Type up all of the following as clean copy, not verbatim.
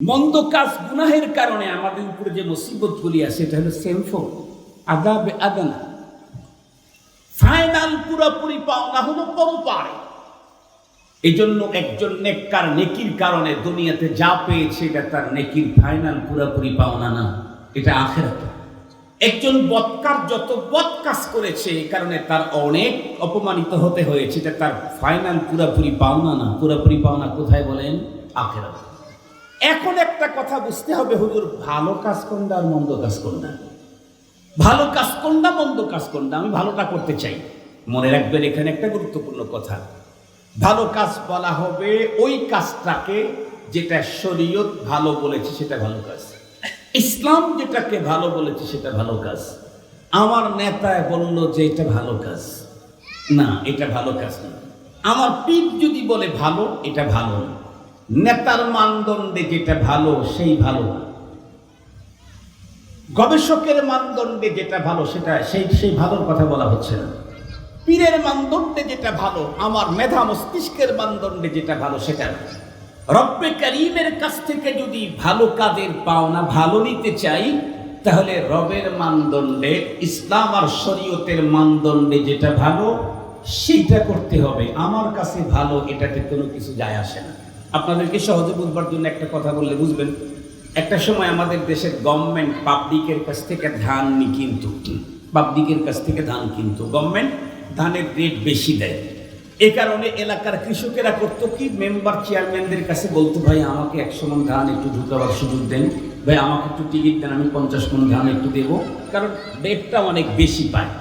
মন্দ কাজ গুনাহের কারণে আমাদের উপরে যে মুসিবতগুলি আছে এটা হলো সেমফোন আদাবে আদানা। ফাইনাল পুরোপুরি পাওনা হলো পরপারে। এই জন্য একজন নেককার নেকির কারণে দুনিয়াতে যা পেয়েছে এটা তার নেকির ফাইনাল পুরোপুরি পাওনা না, এটা আখিরাতে। একজন বদকার যত বদ কাজ করেছে এই কারণে তার অনেক অপমানিত হতে হয়েছে, এটা তার ফাইনাল পুরোপুরি পাওনা না। পুরোপুরি পাওনা কোথায় বলেন? আখিরাতে। এখন একটা কথা বুঝতে হবে, হুজুর ভালো কাজ কোনটা আর মন্দ কাজ কোনটা? ভালো কাজ কোনটা, মন্দ কাজ কোনটা? আমি ভালোটা করতে চাই। মনে রাখবেন এখানে একটা গুরুত্বপূর্ণ কথা, ভালো কাজ বলা হবে ওই কাজটাকে যেটা শরীয়ত ভালো বলেছে সেটা ভালো কাজ, ইসলাম যেটাকে ভালো বলেছে সেটা ভালো কাজ। আমার নেতায় বলল যে এটা ভালো কাজ, না এটা ভালো কাজ না। আমার পীর যদি বলে ভালো, এটা ভালো না। নেতার মানদণ্ডে যেটা ভালো সেই ভালো না, গবেষকের মানদণ্ডে যেটা ভালো সেটা সেই ভালোর কথা বলা হচ্ছে না। পীরের মানদণ্ডে যেটা ভালো, আমার মেধা মস্তিষ্কের মানদণ্ডে যেটা ভালো সেটা না। রব্বে কারীমের কাছ থেকে যদি ভালো কাজের পাওনা ভালো নিতে চাই, তাহলে রবের মানদণ্ডে, ইসলাম আর শরীয়তের মানদণ্ডে যেটা ভালো সেইটা করতে হবে। আমার কাছে ভালো এটাতে কোনো কিছু যায় আসে না। আপনাদেরকে সহজে বুঝবার জন্য একটা কথা বললে বুঝবেন। একটা সময় আমাদের দেশের গভর্নমেন্ট পাবলিকের কাছ থেকে ধান কিনতো, পাবলিকের কাছ থেকে ধান কিনতো। গভর্নমেন্ট ধানের রেট বেশি দেয়, এ কারণে এলাকার কৃষকেরা করতো কি, মেম্বার চেয়ারম্যানদের কাছে বলতো, ভাই আমাকে 100 মণ ধান একটু ঢুকাবার সুযোগ দেন, ভাই আমাকে একটু টিকিট দেন, আমি 50 মণ ধান একটু দেবো, কারণ রেটটা অনেক বেশি পায়।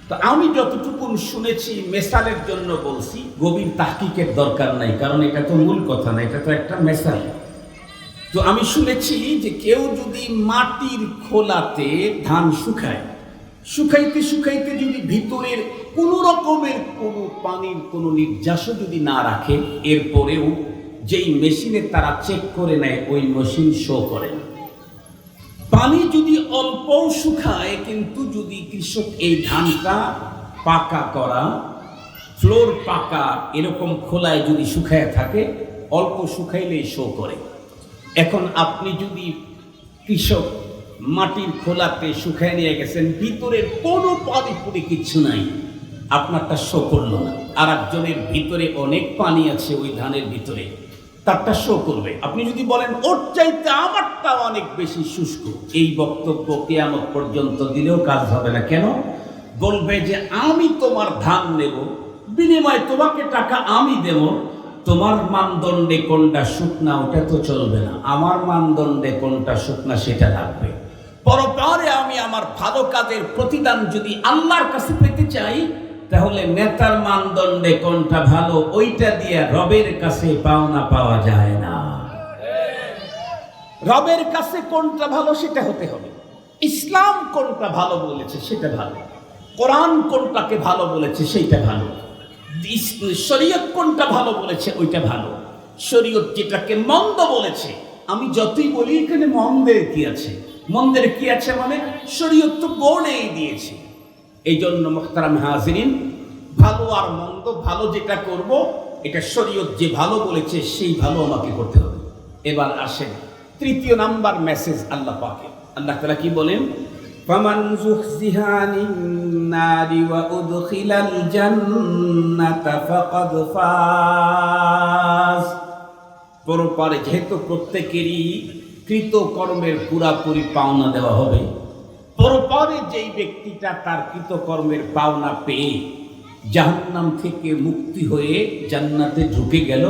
তো আমি যতটুকু শুনেছি, মেসালের জন্য বলছি, গভীর তাহকিকের দরকার নাই, কারণ এটা তো মূল কথা না, এটা তো একটা মেসাল। তো আমি শুনেছি যে কেউ যদি মাটির খোলাতে ধান শুকায়, শুকাইতে শুকাইতে যদি ভিতরের কোনো রকমের কোনো পানির কোনো নির্যাস যদি না রাখে, এরপরেও যেই মেশিনে তারা চেক করে নেয় ওই মেশিন শো করে না। পানি যদি অল্প শুকায়, কিন্তু যদি কৃষক এই ধানটা পাকা করা, ফ্লোর পাকা এরকম খোলায় যদি শুকায় থাকে, অল্প শুকাইলেই শো করে। এখন আপনি যদি কৃষক মাটির খোলাতে শুকায় নিয়ে গেছেন, ভিতরের কোনো পানি পুরি কিচ্ছু নাই, আপনারটা শো করলো না। আর একজনের ভিতরে অনেক পানি আছে ওই ধানের ভিতরে, তারটা শো করবে। আপনি যদি বলেন ওর চাইতে আমারটা অনেক বেশি শুষ্ক, এই বক্তব্য কিয়ামত পর্যন্ত দিলেও কাজ হবে না। কেন? বলবে যে আমি তোমার ধান নেব, বিনিময়ে তোমাকে টাকা আমি দেব, তোমার মানদণ্ডে কোনটা শুকনা ওটা তো চলবে না, আমার মানদণ্ডে কোনটা শুকনা সেটা লাগবে। পরপরে আমি আমার ভালো কাজের প্রতিদান যদি আল্লাহর কাছে পেতে চাই, তাহলে নেতার মানদণ্ডে কোনটা ভালো ওইটা দিয়ে রবের কাছে পাওনা পাওয়া যায় না। রবের কাছে কোনটা ভালো সেটা হতে হবে। ইসলাম কোনটা ভালো বলেছে সেটা ভালো, কোরআন কোনটাকে ভালো বলেছে সেইটা ভালো, শরীয়ত কোনটা ভালো বলেছে ওইটা ভালো। শরীয়ত যেটাকে মন্দ বলেছে, আমি যতই বলি এখানে মন্দের কি আছে, মন্দের কি আছে মানে শরীয়ত তো বলেই দিয়েছে। এই জন্য মুহতারাম হাজিরিন, ভালো আর মন্দ, ভালো যেটা করব এটা শরীয়ত যে ভালো বলেছে সেই ভালো আমাকে করতে হবে। এবার আসেন তৃতীয় নাম্বার মেসেজ আল্লাহ পাকে। আল্লাহ তাআলা কি বলেন? ফামান যুহজিহা আনিন নারি ওয়া উদখিলাল জান্নাতা ফাকাদ ফাজ। পরপারে যেহেতু প্রত্যেকেরই কৃতকর্মের পুরাপুরি পাওনা দেওয়া হবে, পরপরে যেই ব্যক্তিটা তার কৃতকর্মের পাওনা পেয়ে জাহান্নাম থেকে মুক্তি হয়ে জান্নাতে ঢুকে গেল,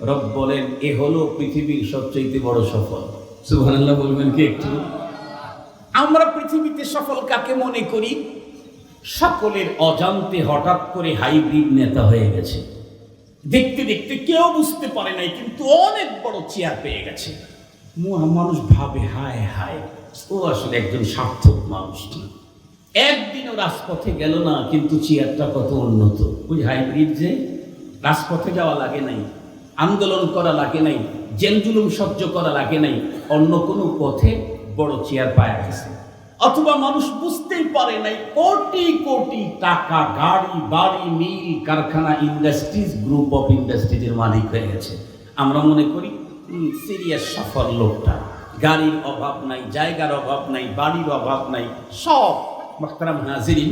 রব বলেন এ হলো পৃথিবীর সবচেয়ে বড় সফল। সুবহানাল্লাহ বলবেন কি একটু? আমরা পৃথিবীতে সফল কাকে মনে করি? সকলের অজান্তে হঠাৎ করে হাইব্রিড নেতা হয়ে গেছে, দেখতে দেখতে কেউ বুঝতে পারে নাই, কিন্তু অনেক বড় চেয়ার পেয়ে গেছে। মানুষ ভাবে হায় হায়, ও আসলে একজন সার্থক মানুষ। একদিনও রাজপথে গেল না, কিন্তু চেয়ারটা কত উন্নত। ওই হাইব্রিড যে রাজপথে যাওয়া লাগে নাই, আন্দোলন করা লাগে নাই, জেল জুলুম সহ্য করা লাগে নাই, অন্য কোনো পথে বড় চেয়ার পাওয়া গেছে। অথবা মানুষ বুঝতেই পারে নাই কোটি কোটি টাকা, গাড়ি বাড়ি, মিল কারখানা, ইন্ডাস্ট্রিজ, গ্রুপ অফ ইন্ডাস্ট্রিজের মালিক হয়ে গেছে। আমরা মনে করি সিরিয়াস সফল লোকটা, গাড়ির অভাব নাই, জায়গার অভাব নাই, বাড়ির অভাব নাই, সব। মুহতারাম হাজিরিন,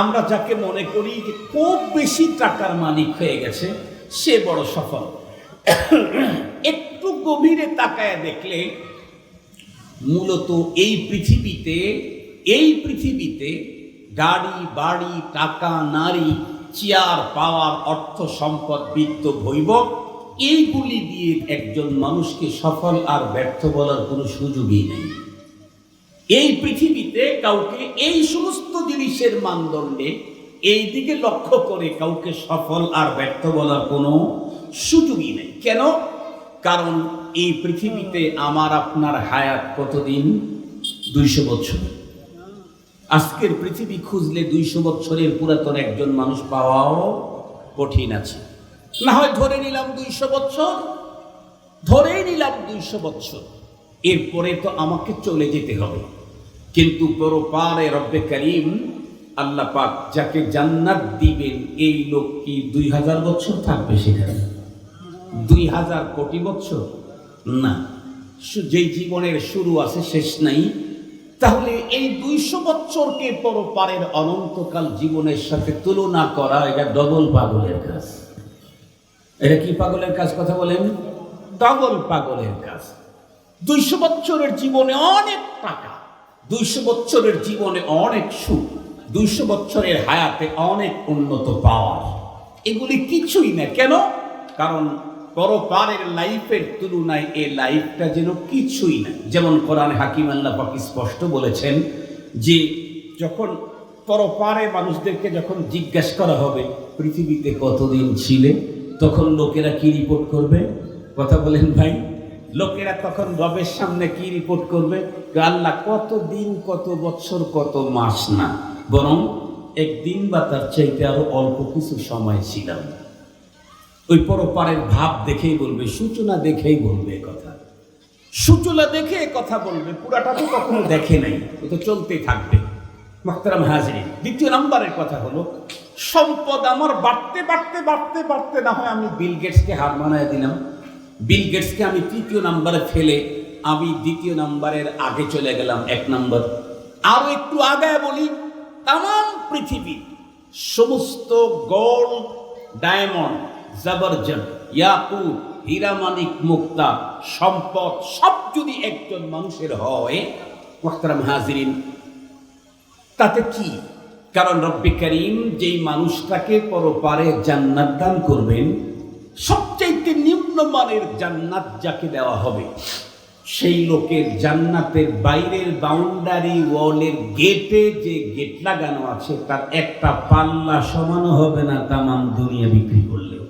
আমরা যাকে মনে করি যে খুব বেশি টাকার মালিক হয়ে গেছে, সে বড় সফল। একটু গভীরে তাকায় দেখলে মূলত এই পৃথিবীতে গাড়ি, বাড়ি, টাকা, নারী, চেয়ার, পাওয়ার, অর্থ, সম্পদ, বিত্ত, বৈভব, এইগুলি দিয়ে একজন মানুষকে সফল আর ব্যর্থ বলার কোনো সুযোগই নেই। এই পৃথিবীতে কাউকে এই সমস্ত জিনিসের মানদণ্ডে এই দিকে লক্ষ্য করে কাউকে সফল আর ব্যর্থ বলার কোনো সুযোগই নেই। কেন? কারণ এই পৃথিবীতে আমার আপনার হায়াত কতদিন? 200 বছর। আজকের পৃথিবী খুঁজলে 200 বছরের পুরাতন একজন মানুষ পাওয়াও কঠিন আছে। না হয় ধরে নিলাম 200 বছর, ধরেই নিলাম 200 বছর, এরপরে তো আমাকে চলে যেতে হবে। কিন্তু পরপারে রব্বে করিম আল্লাহ পাক যাকে জান্নাত দিবেন, এই লোক কি 2000 বছর থাকবে সেখানে? 2000 কোটি বছর না। যেই জীবনের শুরু আছে শেষ নাই, তাহলে এই 200 বছরকে পরপারের অনন্তকাল জীবনের সাথে তুলনা করা, এটা ডবল পাগলের কাজ। এটা কি পাগলের কাজ? কথা বলেন। ডবল পাগলের কাজ। 200 বছরের জীবনে অনেক টাকা, 200 বছরের জীবনে অনেক সুখ, 200 বছরের হায়াতে অনেক উন্নত পাওয়ার, এগুলি কিছুই না। কেন? কারণ পরপারের লাইফের তুলনায় এই লাইফটা যেন কিছুই না। যেমন কোরআন হাকিম আল্লাহ পাক স্পষ্ট বলেছেন যে যখন পরপারে মানুষদেরকে যখন জিজ্ঞাসা করা হবে পৃথিবীতে কতদিন ছিলে, তখন লোকেরা কি রিপোর্ট করবে? কথা বলেন ভাই। লোকেরা তখন রবের সামনে কি রিপোর্ট করবে? আল্লাহ কত দিন, কত বছর, কত মাস না, বরং একদিন বা তার চাইতে আরো অল্প কিছু সময় ছিলাম। ওই পরপারের ভাব দেখেই বলবে, সূচনা দেখেই বলবে কথা, সূচনা দেখে কথা বলবে, পুরাটা তো কখনো দেখে নাই, ও তো চলতেই থাকবে। মুহতারাম হাজিরিন, দ্বিতীয় নাম্বারের কথা হলো সম্পদ আমার বাড়তে বাড়তে বাড়তে বাড়তে, না হয় আমি বিল গেটসকে হার মানায় দিলাম, বিল গেটসকে আমি তৃতীয় নাম্বারে ফেলে আমি দ্বিতীয় নাম্বারের আগে চলে গেলাম 1 নম্বর। আরো একটু আগায় বলি, তাম পৃথিবী সমস্ত গোল্ড, ডায়মন্ড, জবরজং, ইয়াকুত, হীরামানিক, মুক্তা, সম্পদ সব যদি একজন মানুষের হয়, মুহতারাম হাজিরিন, তাতে কি? কারণ রব্বে করিম যেই মানুষটাকে পরপারে জান্নাত দান করবেন, সবচাইতে নিম্নমানের জান্নাত যাকে দেওয়া হবে, সেই লোকের জান্নাতের বাইরের বাউন্ডারি ওয়ালের গেটে যে গেট লাগানো আছে, তার একটা পাল্লা সমানও হবে না তামাম দুনিয়া বিক্রি করলেও।